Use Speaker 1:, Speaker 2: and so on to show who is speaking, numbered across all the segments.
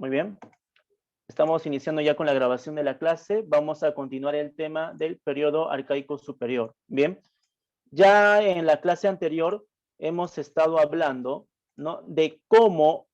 Speaker 1: Muy bien. Estamos iniciando ya con la grabación de la clase. Vamos a continuar el tema del periodo arcaico superior. Bien. Ya en la clase anterior hemos estado hablando, ¿no?, de cómo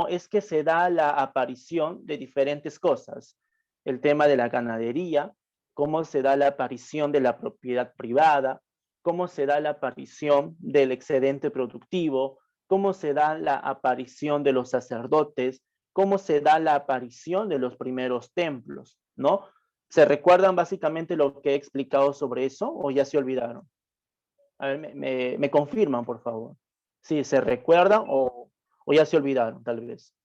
Speaker 1: es que se da la aparición de diferentes cosas. El tema de la ganadería, cómo se da la aparición de la propiedad privada, cómo se da la aparición del excedente productivo, cómo se da la aparición de los sacerdotes, cómo se da la aparición de los primeros templos, ¿no? ¿Se recuerdan básicamente lo que he explicado sobre eso o ya se olvidaron? A ver, me confirman, por favor. Si se recuerdan o ya se olvidaron, tal vez,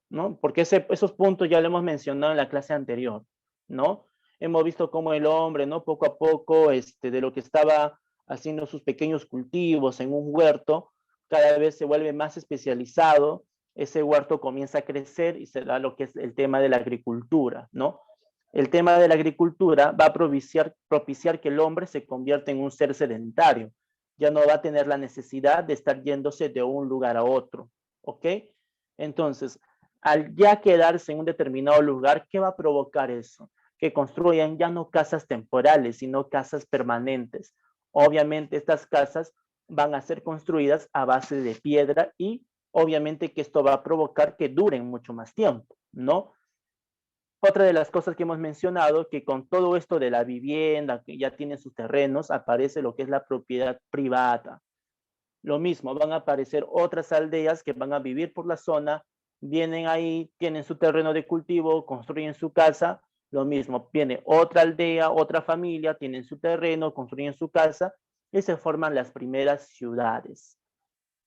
Speaker 1: ¿no? Porque esos puntos ya lo hemos mencionado en la clase anterior, ¿no? Hemos visto cómo el hombre, ¿no? Poco a poco, de lo que estaba haciendo sus pequeños cultivos en un huerto, cada vez se vuelve más especializado, ese huerto comienza a crecer y se da lo que es el tema de la agricultura, ¿no? El tema de la agricultura va a propiciar que el hombre se convierta en un ser sedentario. Ya no va a tener la necesidad de estar yéndose de un lugar a otro, ¿ok? Entonces, al ya quedarse en un determinado lugar, ¿qué va a provocar eso? Que construyan ya no casas temporales, sino casas permanentes. Obviamente estas casas van a ser construidas a base de piedra y obviamente que esto va a provocar que duren mucho más tiempo, ¿no? Otra de las cosas que hemos mencionado, que con todo esto de la vivienda, que ya tiene sus terrenos, aparece lo que es la propiedad privada. Lo mismo, van a aparecer otras aldeas que van a vivir por la zona, vienen ahí, tienen su terreno de cultivo, construyen su casa, lo mismo, viene otra aldea, otra familia, tienen su terreno, construyen su casa y se forman las primeras ciudades.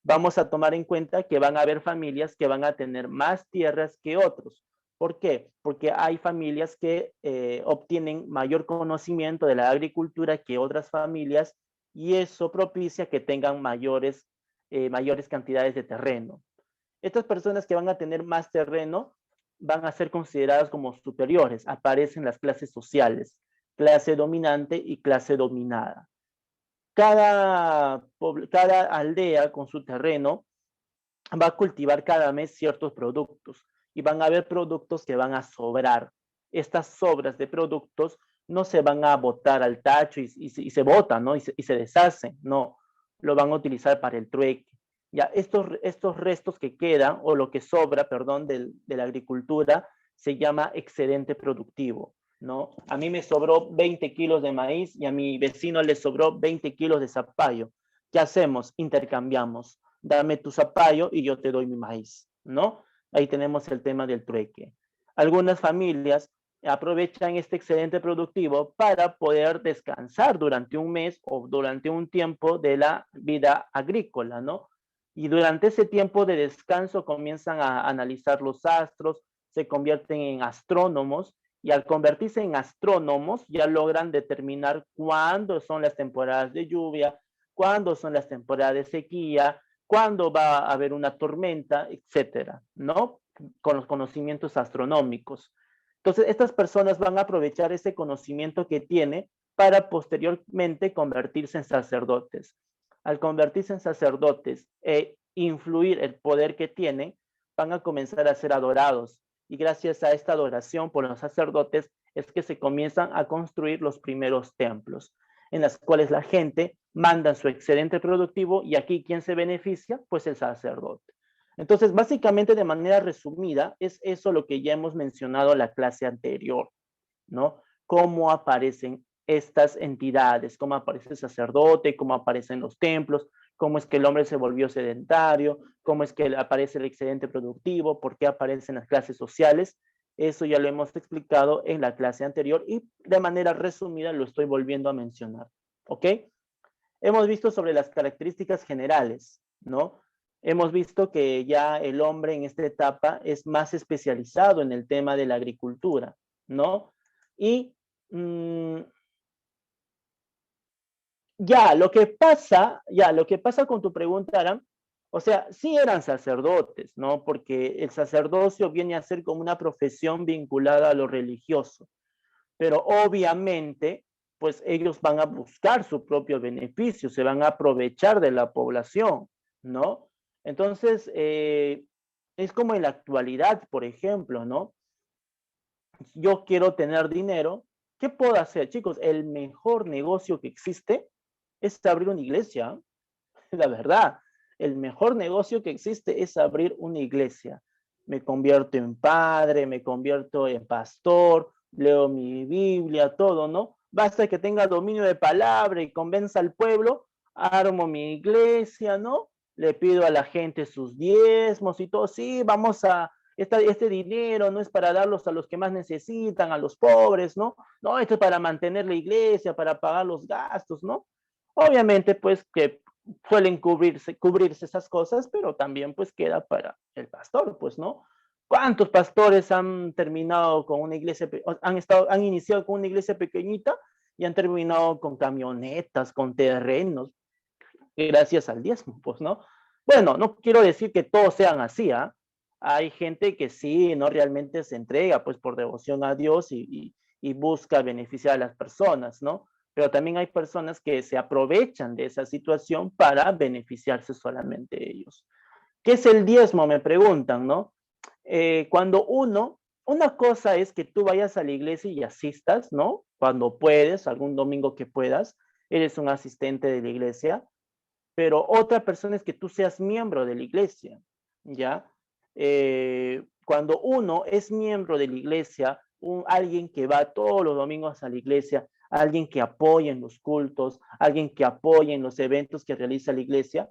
Speaker 1: Vamos a tomar en cuenta que van a haber familias que van a tener más tierras que otros. ¿Por qué? Porque hay familias que obtienen mayor conocimiento de la agricultura que otras familias y eso propicia que tengan mayores cantidades de terreno. Estas personas que van a tener más terreno van a ser consideradas como superiores. Aparecen las clases sociales, clase dominante y clase dominada. Cada aldea con su terreno va a cultivar cada mes ciertos productos y van a haber productos que van a sobrar. Estas sobras de productos no se van a botar al tacho y se botan, ¿no? Y se deshacen, no, lo van a utilizar para el trueque. Ya, estos restos que quedan, o lo que sobra, perdón, de la agricultura, se llama excedente productivo, ¿no? A mí me sobró 20 kilos de maíz y a mi vecino le sobró 20 kilos de zapallo. ¿Qué hacemos? Intercambiamos. Dame tu zapallo y yo te doy mi maíz, ¿no? Ahí tenemos el tema del trueque. Algunas familias aprovechan este excedente productivo para poder descansar durante un mes o durante un tiempo de la vida agrícola, ¿no? Y durante ese tiempo de descanso comienzan a analizar los astros, se convierten en astrónomos y al convertirse en astrónomos ya logran determinar cuándo son las temporadas de lluvia, cuándo son las temporadas de sequía, cuándo va a haber una tormenta, etcétera, ¿no? Con los conocimientos astronómicos. Entonces, estas personas van a aprovechar ese conocimiento que tiene para posteriormente convertirse en sacerdotes. Al convertirse en sacerdotes e influir el poder que tienen, van a comenzar a ser adorados. Y gracias a esta adoración por los sacerdotes es que se comienzan a construir los primeros templos, en las cuales la gente manda su excedente productivo y aquí ¿quién se beneficia? Pues el sacerdote. Entonces, básicamente de manera resumida, es eso lo que ya hemos mencionado en la clase anterior, ¿no? Cómo aparecen estas entidades, cómo aparece el sacerdote, cómo aparecen los templos, cómo es que el hombre se volvió sedentario, cómo es que aparece el excedente productivo, por qué aparecen las clases sociales. Eso ya lo hemos explicado en la clase anterior y de manera resumida lo estoy volviendo a mencionar, ¿ok? Hemos visto sobre las características generales, ¿no? Hemos visto que ya el hombre en esta etapa es más especializado en el tema de la agricultura, ¿no? Y mmm, lo que pasa con tu pregunta, Aram, o sea, sí eran sacerdotes, ¿no? Porque el sacerdocio viene a ser como una profesión vinculada a lo religioso, pero obviamente, pues ellos van a buscar su propio beneficio, se van a aprovechar de la población, ¿no? Entonces, Es como en la actualidad, por ejemplo, ¿no? Yo quiero tener dinero, ¿qué puedo hacer? Chicos, el mejor negocio que existe es abrir una iglesia, la verdad. El mejor negocio que existe es abrir una iglesia. Me convierto en padre, me convierto en pastor, leo mi Biblia, todo, ¿no? Basta que tenga dominio de palabra y convenza al pueblo, armo mi iglesia, ¿no? Le pido a la gente sus diezmos y todo. Sí, vamos a, este dinero no es para darlos a los que más necesitan, a los pobres, ¿no? No, esto es para mantener la iglesia, para pagar los gastos, ¿no? Obviamente, pues que suelen cubrirse esas cosas, pero también pues queda para el pastor, pues, ¿no? ¿Cuántos pastores han terminado con una iglesia, han iniciado con una iglesia pequeñita y han terminado con camionetas, con terrenos, gracias al diezmo, pues, ¿no? Bueno, no quiero decir que todos sean así, ¿ah? Hay gente que sí, ¿no? Realmente se entrega, pues, por devoción a Dios y busca beneficiar a las personas, ¿no? Pero también hay personas que se aprovechan de esa situación para beneficiarse solamente ellos. ¿Qué es el diezmo? Me preguntan, ¿no? Cuando una cosa es que tú vayas a la iglesia y asistas, ¿no? Cuando puedes, algún domingo que puedas, eres un asistente de la iglesia, pero otra persona es que tú seas miembro de la iglesia, ¿ya? Cuando uno es miembro de la iglesia, alguien que va todos los domingos a la iglesia, alguien que apoya en los cultos, alguien que apoya en los eventos que realiza la iglesia,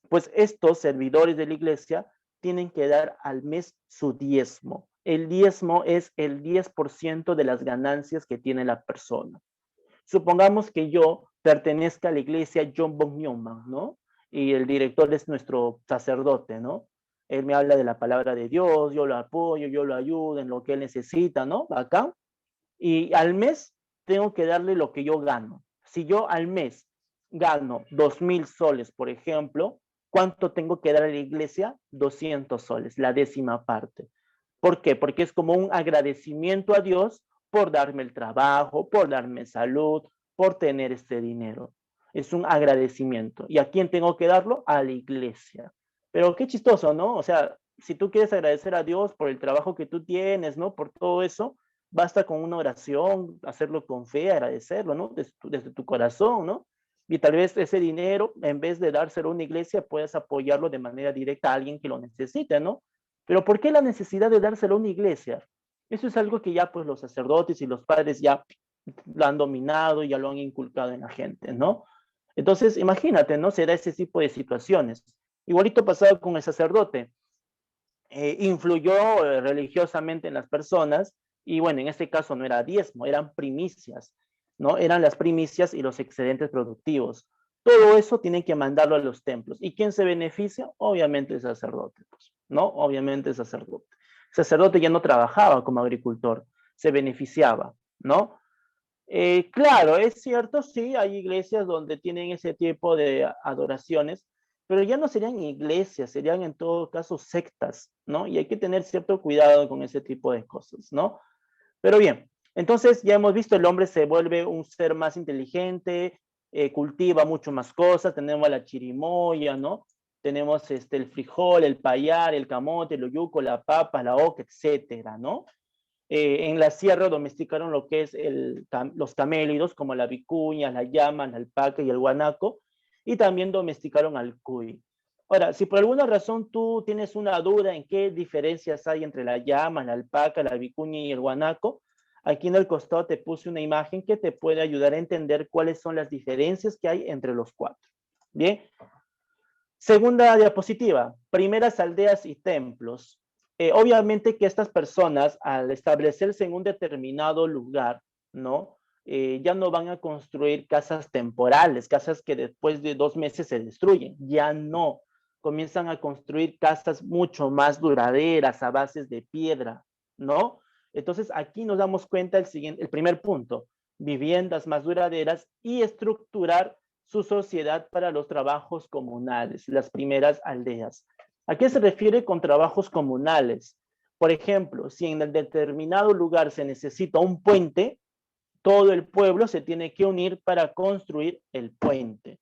Speaker 1: pues estos servidores de la iglesia tienen que dar al mes su diezmo. El diezmo es el 10% de las ganancias que tiene la persona. Supongamos que yo pertenezca a la iglesia John Von Neumann, ¿no? Y el director es nuestro sacerdote, ¿no? Él me habla de la palabra de Dios, yo lo apoyo, yo lo ayudo en lo que él necesita, ¿no? Acá. Y al mes tengo que darle lo que yo gano. Si yo al mes gano 2,000 soles, por ejemplo, ¿cuánto tengo que dar a la iglesia? 200 soles, la décima parte. ¿Por qué? Porque es como un agradecimiento a Dios por darme el trabajo, por darme salud, por tener este dinero. Es un agradecimiento. ¿Y a quién tengo que darlo? A la iglesia. Pero qué chistoso, ¿no? O sea, si tú quieres agradecer a Dios por el trabajo que tú tienes, ¿no? Por todo eso, basta con una oración, hacerlo con fe, agradecerlo, ¿no? Desde tu corazón, ¿no? Y tal vez ese dinero, en vez de dárselo a una iglesia, puedes apoyarlo de manera directa a alguien que lo necesite, ¿no? Pero ¿por qué la necesidad de dárselo a una iglesia? Eso es algo que ya pues los sacerdotes y los padres ya lo han dominado, ya lo han inculcado en la gente, ¿no? Entonces, imagínate, ¿no? Se da ese tipo de situaciones. Igualito pasado con el sacerdote. Influyó religiosamente en las personas y bueno, en este caso no era diezmo, eran primicias, ¿no? Eran las primicias y los excedentes productivos. Todo eso tienen que mandarlo a los templos. ¿Y quién se beneficia? Obviamente el sacerdote, pues, ¿no? Obviamente el sacerdote. El sacerdote ya no trabajaba como agricultor, se beneficiaba, ¿no? Claro, es cierto, sí, hay iglesias donde tienen ese tipo de adoraciones, pero ya no serían iglesias, serían en todo caso sectas, ¿no? Y hay que tener cierto cuidado con ese tipo de cosas, ¿no? Pero bien, entonces ya hemos visto, el hombre se vuelve un ser más inteligente, cultiva mucho más cosas, tenemos la chirimoya, ¿no? Tenemos el frijol, el payar, el camote, el uyuco, la papa, la oca, etcétera, ¿no? En la sierra domesticaron lo que es los camélidos, como la vicuña, la llama, la alpaca y el guanaco, y también domesticaron al cuy. Ahora, si por alguna razón tú tienes una duda en qué diferencias hay entre la llama, la alpaca, la vicuña y el guanaco, aquí en el costado te puse una imagen que te puede ayudar a entender cuáles son las diferencias que hay entre los cuatro. Bien, segunda diapositiva, primeras aldeas y templos. Obviamente que estas personas, al establecerse en un determinado lugar, ¿no? Ya no van a construir casas temporales, casas que después de 2 meses se destruyen, ya no. Comienzan a construir casas mucho más duraderas a bases de piedra, ¿no? Entonces aquí nos damos cuenta el primer punto, viviendas más duraderas y estructurar su sociedad para los trabajos comunales, las primeras aldeas. ¿A qué se refiere con trabajos comunales? Por ejemplo, si en el determinado lugar se necesita un puente, todo el pueblo se tiene que unir para construir el puente.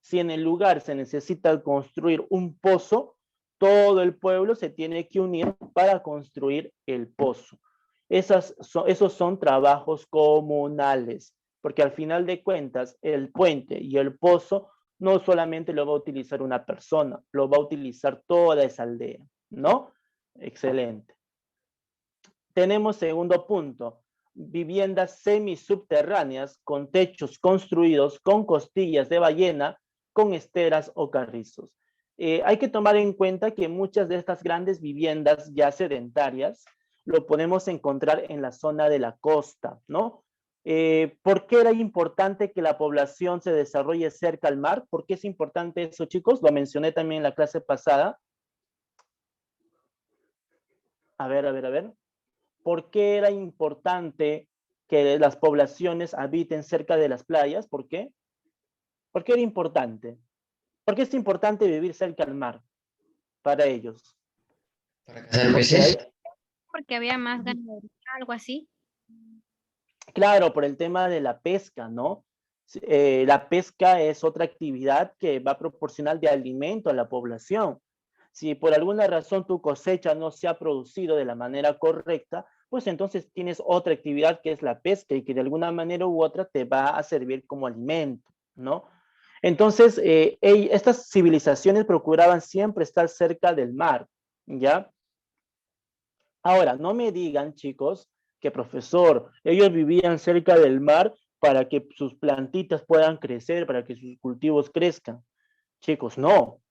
Speaker 1: Si en el lugar se necesita construir un pozo, todo el pueblo se tiene que unir para construir el pozo. Esos son trabajos comunales, porque al final de cuentas, el puente y el pozo no solamente lo va a utilizar una persona, lo va a utilizar toda esa aldea, ¿no? Excelente. Tenemos segundo punto, viviendas semisubterráneas con techos construidos con costillas de ballena, con esteras o carrizos. Hay que tomar en cuenta que muchas de estas grandes viviendas ya sedentarias lo podemos encontrar en la zona de la costa, ¿no? ¿Por qué era importante que la población se desarrolle cerca al mar? ¿Por qué es importante eso, chicos? Lo mencioné también en la clase pasada. A ver. ¿Por qué era importante que las poblaciones habiten cerca de las playas? ¿Por qué? ¿Por qué era importante? ¿Por qué es importante vivir cerca al mar para ellos?
Speaker 2: Para cazar
Speaker 1: Porque hay,
Speaker 2: peces.
Speaker 3: Porque había más ganadería, algo así.
Speaker 1: claro, por el tema de la pesca, ¿no? La pesca es otra actividad que va a proporcionar de alimento a la población. Si por alguna razón tu cosecha no se ha producido de la manera correcta, pues entonces tienes otra actividad que es la pesca y que de alguna manera u otra te va a servir como alimento, ¿no? Entonces, estas civilizaciones procuraban siempre estar cerca del mar, ¿ya? Ahora, no me digan, chicos, que profesor, ellos vivían cerca del mar para que sus plantitas puedan crecer, para que sus cultivos crezcan. Chicos, no.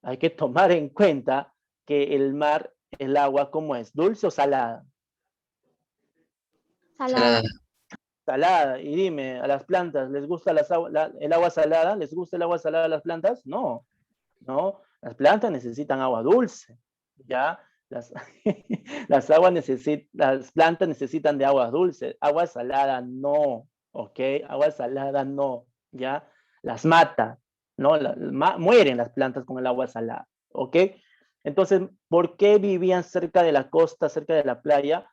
Speaker 1: Hay que tomar en cuenta que el mar, el agua, ¿cómo es? ¿Dulce o salada?
Speaker 3: Salada.
Speaker 1: Salada. Y dime, ¿a las plantas les gusta el agua salada? ¿Les gusta el agua salada a las plantas? No, no. Las plantas necesitan agua dulce, ¿ya? Las, las plantas necesitan de agua dulce. Agua salada no, ¿ok? Agua salada no, ¿ya? Las mata, ¿no? Mueren las plantas con el agua salada, ¿ok? Entonces, ¿por qué vivían cerca de la costa, cerca de la playa?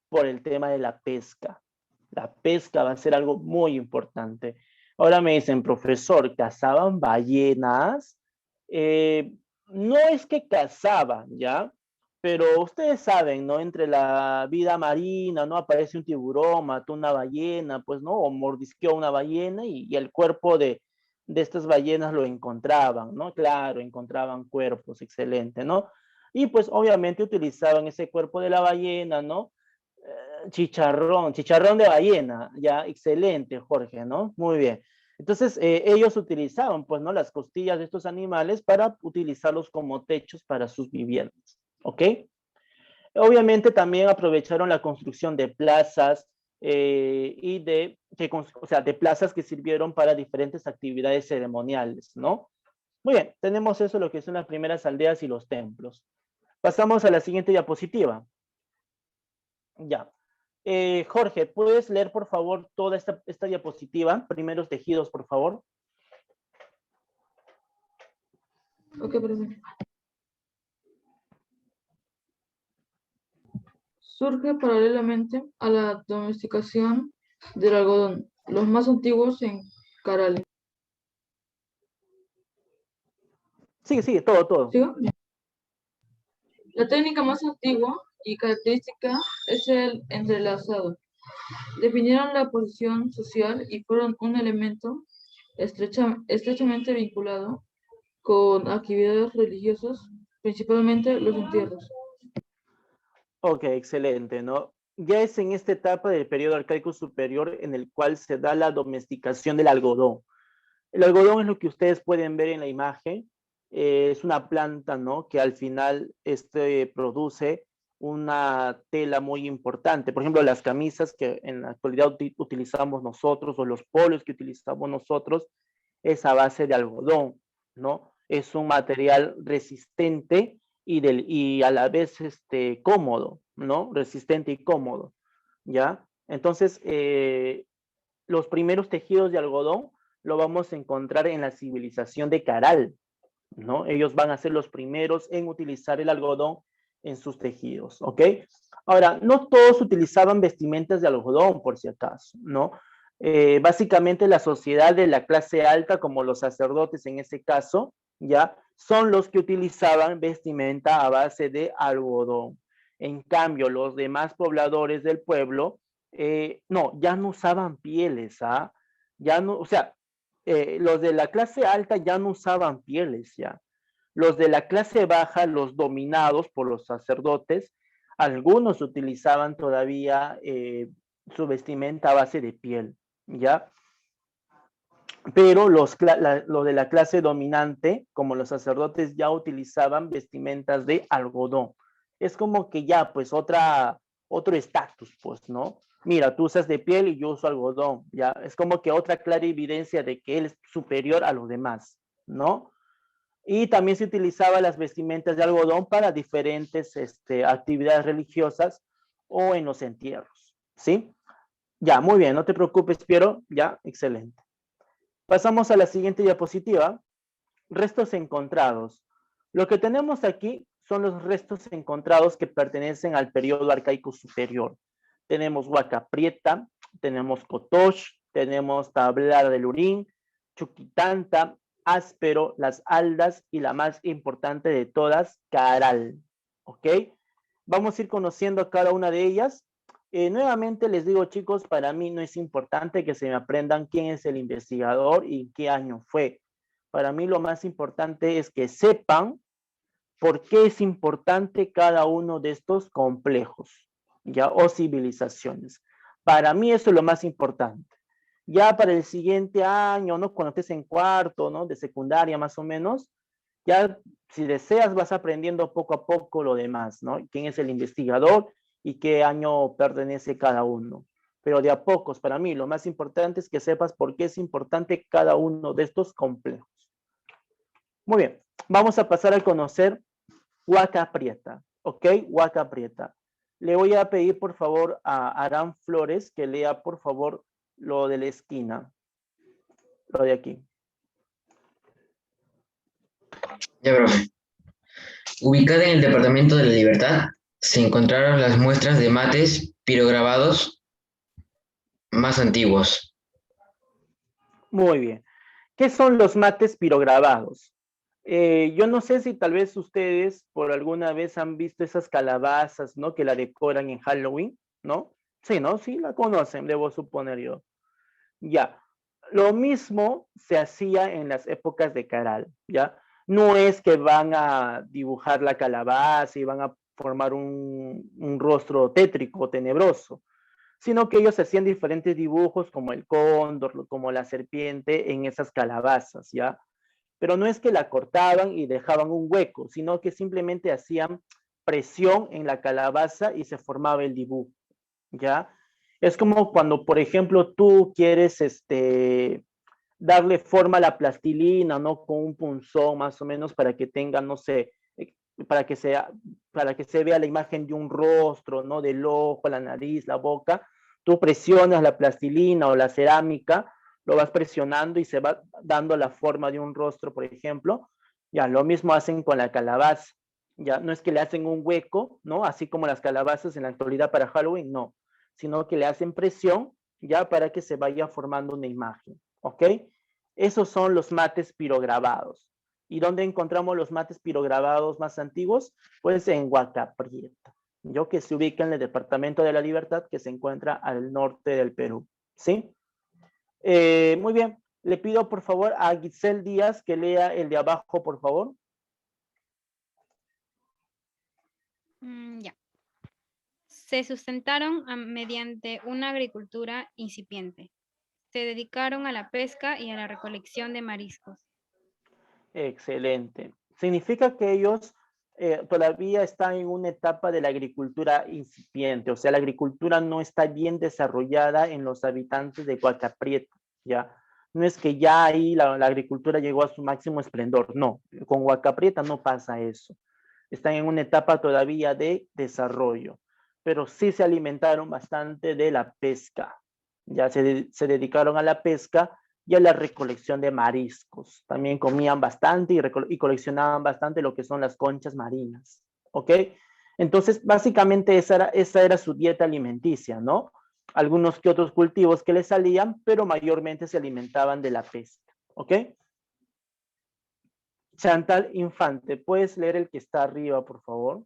Speaker 1: Por el tema de la pesca. La pesca va a ser algo muy importante. Ahora me dicen, profesor, ¿cazaban ballenas? No es que cazaban, ¿ya? Pero ustedes saben, ¿no? Entre la vida marina, ¿no? Aparece un tiburón, mató una ballena, pues, ¿no? O mordisqueó una ballena y el cuerpo de estas ballenas lo encontraban, ¿no? Claro, encontraban cuerpos, excelente, ¿no? Y pues obviamente utilizaban ese cuerpo de la ballena, ¿no? Chicharrón de ballena, ya, excelente, Jorge, ¿no? Muy bien. Entonces, ellos utilizaban, pues, ¿no? Las costillas de estos animales para utilizarlos como techos para sus viviendas, ¿ok? Obviamente también aprovecharon la construcción de plazas o sea, de plazas que sirvieron para diferentes actividades ceremoniales, ¿no? Muy bien, tenemos eso, lo que son las primeras aldeas y los templos. Pasamos a la siguiente diapositiva. Ya. Jorge, ¿puedes leer, por favor, toda esta diapositiva? Primeros tejidos, por favor.
Speaker 4: Ok, perfecto. Surge paralelamente a la domesticación del algodón, los más antiguos en Caral.
Speaker 1: Sigue, todo.
Speaker 4: ¿Sigo? La técnica más antigua y característica es el entrelazado. Definieron la posición social y fueron un elemento estrechamente vinculado con actividades religiosas, principalmente los entierros.
Speaker 1: Ok, excelente, ¿no? Ya es en esta etapa del periodo arcaico superior en el cual se da la domesticación del algodón. El algodón es lo que ustedes pueden ver en la imagen. Es una planta, ¿no? Que al final produce una tela muy importante. Por ejemplo, las camisas que en la actualidad utilizamos nosotros o los polos que utilizamos nosotros es a base de algodón, ¿no? Es un material resistente y a la vez cómodo, ¿no? Resistente y cómodo, ¿ya? Entonces, los primeros tejidos de algodón lo vamos a encontrar en la civilización de Caral, ¿no? Ellos van a ser los primeros en utilizar el algodón en sus tejidos, ¿ok? Ahora, no todos utilizaban vestimentas de algodón, por si acaso, ¿no? Básicamente la sociedad de la clase alta, como los sacerdotes en ese caso, ya son los que utilizaban vestimenta a base de algodón. En cambio, los demás pobladores del pueblo, no, ya no usaban pieles, ¿ah? Ya no, o sea, los de la clase alta ya no usaban pieles, ya. Los de la clase baja, los dominados por los sacerdotes, algunos utilizaban todavía su vestimenta a base de piel, ¿ya? Pero los de la clase dominante, como los sacerdotes, ya utilizaban vestimentas de algodón. Es como que ya, pues, otro estatus, pues, ¿no? Mira, tú usas de piel y yo uso algodón, ya. Es como que otra clara evidencia de que él es superior a los demás, ¿no? Y también se utilizaba las vestimentas de algodón para diferentes actividades religiosas o en los entierros, ¿sí? Ya, muy bien, no te preocupes, Piero, ya, excelente. Pasamos a la siguiente diapositiva, restos encontrados. Lo que tenemos aquí son los restos encontrados que pertenecen al periodo arcaico superior. Tenemos Huaca Prieta, tenemos Cotox, tenemos Tablar del Urín, Chuquitanta, Áspero, Las Aldas y la más importante de todas, Caral. ¿Ok? Vamos a ir conociendo cada una de ellas. Nuevamente les digo, chicos, para mí no es importante que se me aprendan quién es el investigador y qué año fue. Para mí lo más importante es que sepan por qué es importante cada uno de estos complejos, ya, o civilizaciones. Para mí eso es lo más importante. Ya para el siguiente año, ¿no? Cuando estés en cuarto, ¿no? De secundaria más o menos, ya si deseas vas aprendiendo poco a poco lo demás, ¿no? Quién es el investigador y qué año pertenece cada uno. Pero de a pocos, para mí, lo más importante es que sepas por qué es importante cada uno de estos complejos. Muy bien, vamos a pasar a conocer Huaca Prieta, ¿ok? Huaca Prieta. Le voy a pedir, por favor, a Arán Flores que lea, por favor, lo de la esquina, lo de aquí.
Speaker 2: Ya, profe. Ubicada en el departamento de La Libertad, se encontraron las muestras de mates pirograbados más antiguos.
Speaker 1: Muy bien. ¿Qué son los mates pirograbados? Yo no sé si tal vez ustedes por alguna vez han visto esas calabazas, ¿no? Que la decoran en Halloween, ¿no? Sí, ¿no? Sí, la conocen, debo suponer yo. Ya. Lo mismo se hacía en las épocas de Caral, ¿ya? No es que van a dibujar la calabaza y van a formar un rostro tétrico, tenebroso, sino que ellos hacían diferentes dibujos como el cóndor, como la serpiente en esas calabazas, ¿ya? Pero no es que la cortaban y dejaban un hueco, sino que simplemente hacían presión en la calabaza y se formaba el dibujo, ¿ya? Es como cuando, por ejemplo, tú quieres darle forma a la plastilina, ¿no? Con un punzón más o menos para que tenga, no sé, para que se vea la imagen de un rostro, ¿no? Del ojo, la nariz, la boca. Tú presionas la plastilina o la cerámica, lo vas presionando y se va dando la forma de un rostro, por ejemplo. Ya, lo mismo hacen con la calabaza. Ya, no es que le hacen un hueco, ¿no? Así como las calabazas en la actualidad para Halloween, no, sino que le hacen presión ya para que se vaya formando una imagen, ¿ok? Esos son los mates pirograbados. ¿Y dónde encontramos los mates pirograbados más antiguos? Pues en Huaca Prieta, yo que se ubica en el departamento de La Libertad, que se encuentra al norte del Perú, ¿sí? Muy bien, le pido por favor a Giselle Díaz que lea el de abajo, por favor.
Speaker 3: Ya. Se sustentaron mediante una agricultura incipiente. Se dedicaron a la pesca y a la recolección de mariscos.
Speaker 1: Excelente. Significa que ellos todavía están en una etapa de la agricultura incipiente, o sea, la agricultura no está bien desarrollada en los habitantes de Huaca Prieta, ¿ya? No es que ya ahí la agricultura llegó a su máximo esplendor, no, con Huaca Prieta no pasa eso. Están en una etapa todavía de desarrollo, pero sí se alimentaron bastante de la pesca, ya se dedicaron a la pesca y a la recolección de mariscos. También comían bastante y coleccionaban bastante lo que son las conchas marinas, ¿ok? Entonces, básicamente esa era su dieta alimenticia, ¿no? Algunos que otros cultivos que les salían, pero mayormente se alimentaban de la pesca, ¿ok? Chantal Infante, ¿puedes leer el que está arriba, por favor?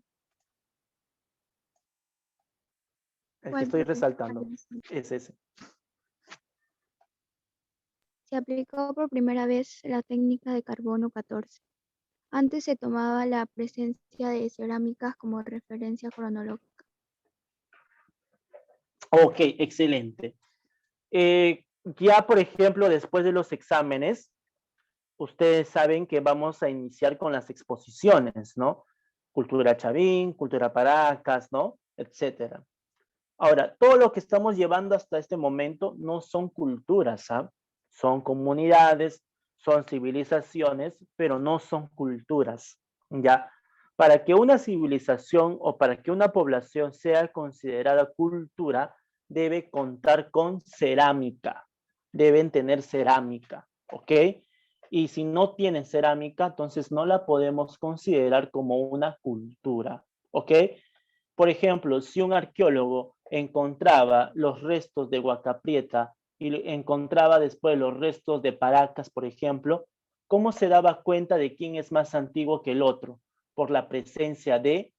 Speaker 1: El que
Speaker 5: ¿Cuál,
Speaker 1: estoy
Speaker 5: profe?
Speaker 1: resaltando. Es ese.
Speaker 5: Se aplicó por primera vez la técnica de carbono 14. Antes se tomaba la presencia de cerámicas como referencia cronológica.
Speaker 1: Ok, excelente. Ya, por ejemplo, después de los exámenes, ustedes saben que vamos a iniciar con las exposiciones, ¿no? Cultura Chavín, cultura Paracas, ¿no? Etcétera. Ahora, todo lo que estamos llevando hasta este momento no son culturas, ¿ah? Son comunidades, son civilizaciones, pero no son culturas, ¿ya? Para que una civilización o para que una población sea considerada cultura, debe contar con cerámica, deben tener cerámica, ¿ok? Y si no tienen cerámica, entonces no la podemos considerar como una cultura, ¿ok? Por ejemplo, si un arqueólogo encontraba los restos de Huaca Prieta y encontraba después los restos de Paracas, por ejemplo, ¿cómo se daba cuenta de quién es más antiguo que el otro? Por la presencia de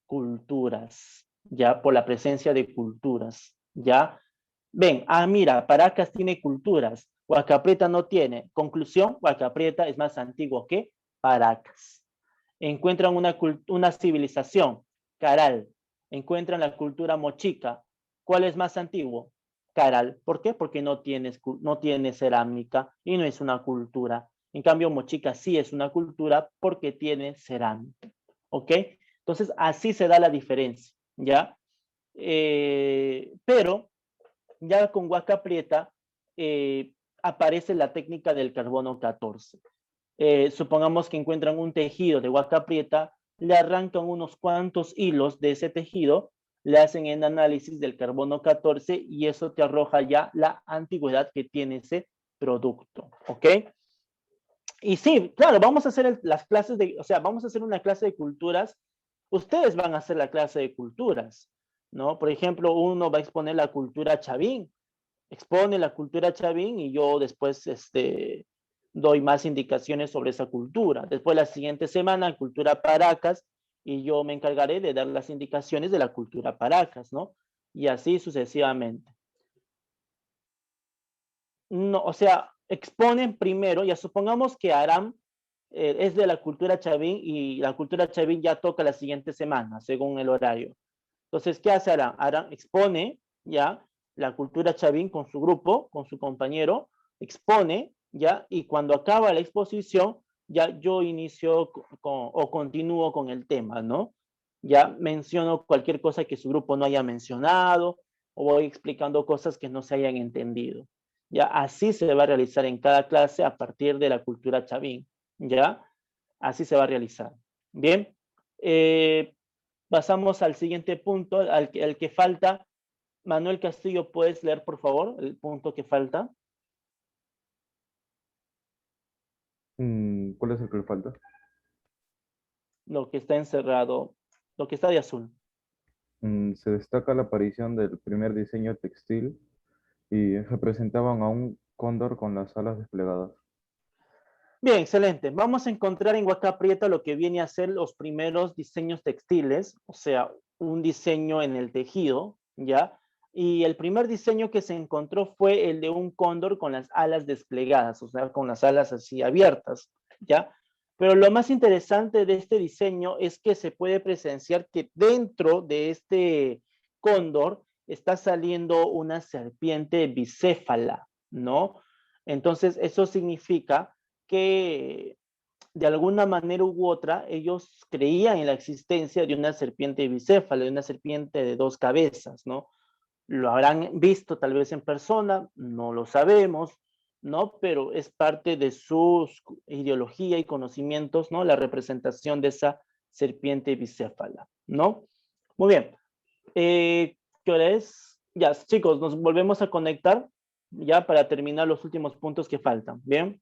Speaker 1: culturas, ¿ya? Por la presencia de culturas, ¿ya? Ven, mira, Paracas tiene culturas, Huaca Prieta no tiene. Conclusión, Huaca Prieta es más antiguo que Paracas. Encuentran una civilización, Caral. Encuentran la cultura mochica. ¿Cuál es más antiguo? Caral. ¿Por qué? Porque no tiene cerámica y no es una cultura. En cambio, mochica sí es una cultura porque tiene cerámica. ¿Ok? Entonces, así se da la diferencia, ¿ya? Pero ya con Huaca Prieta aparece la técnica del carbono 14. Supongamos que encuentran un tejido de Huaca Prieta, le arrancan unos cuantos hilos de ese tejido, le hacen el análisis del carbono 14 y eso te arroja ya la antigüedad que tiene ese producto, ¿ok? Y sí, claro, vamos a hacer las clases o sea, vamos a hacer una clase de culturas, ustedes van a hacer la clase de culturas, ¿no? Por ejemplo, uno va a exponer la cultura chavín, expone la cultura chavín y yo después doy más indicaciones sobre esa cultura. Después la siguiente semana, cultura Paracas, y yo me encargaré de dar las indicaciones de la cultura Paracas, ¿no? Y así sucesivamente. No, o sea, exponen primero, ya supongamos que Aram es de la cultura chavín y la cultura chavín ya toca la siguiente semana, según el horario. Entonces, ¿qué hace Aram? Aram expone ya la cultura chavín con su grupo, con su compañero, expone ya, y cuando acaba la exposición, ya yo inicio o continúo con el tema, ¿no? Ya menciono cualquier cosa que su grupo no haya mencionado o voy explicando cosas que no se hayan entendido. Ya así se va a realizar en cada clase a partir de la cultura chavín, ¿ya? Así se va a realizar. Bien, pasamos al siguiente punto, al que falta. Manuel Castillo, ¿puedes leer, por favor, el punto que falta?
Speaker 6: ¿Cuál es el que le falta?
Speaker 1: Lo que está encerrado, lo que está de azul.
Speaker 6: Se destaca la aparición del primer diseño textil y representaban a un cóndor con las alas desplegadas.
Speaker 1: Bien, excelente. Vamos a encontrar en Huaca Prieta lo que viene a ser los primeros diseños textiles, o sea, un diseño en el tejido, ¿ya? Y el primer diseño que se encontró fue el de un cóndor con las alas desplegadas, o sea, con las alas así abiertas, ¿ya? Pero lo más interesante de este diseño es que se puede presenciar que dentro de este cóndor está saliendo una serpiente bicéfala, ¿no? Entonces, eso significa que de alguna manera u otra ellos creían en la existencia de una serpiente bicéfala, de una serpiente de dos cabezas, ¿no? Lo habrán visto tal vez en persona, no lo sabemos, ¿no? Pero es parte de su ideología y conocimientos, ¿no? La representación de esa serpiente bicéfala, ¿no? Muy bien. ¿Qué hora es? Ya, chicos, nos volvemos a conectar ya para terminar los últimos puntos que faltan, ¿bien?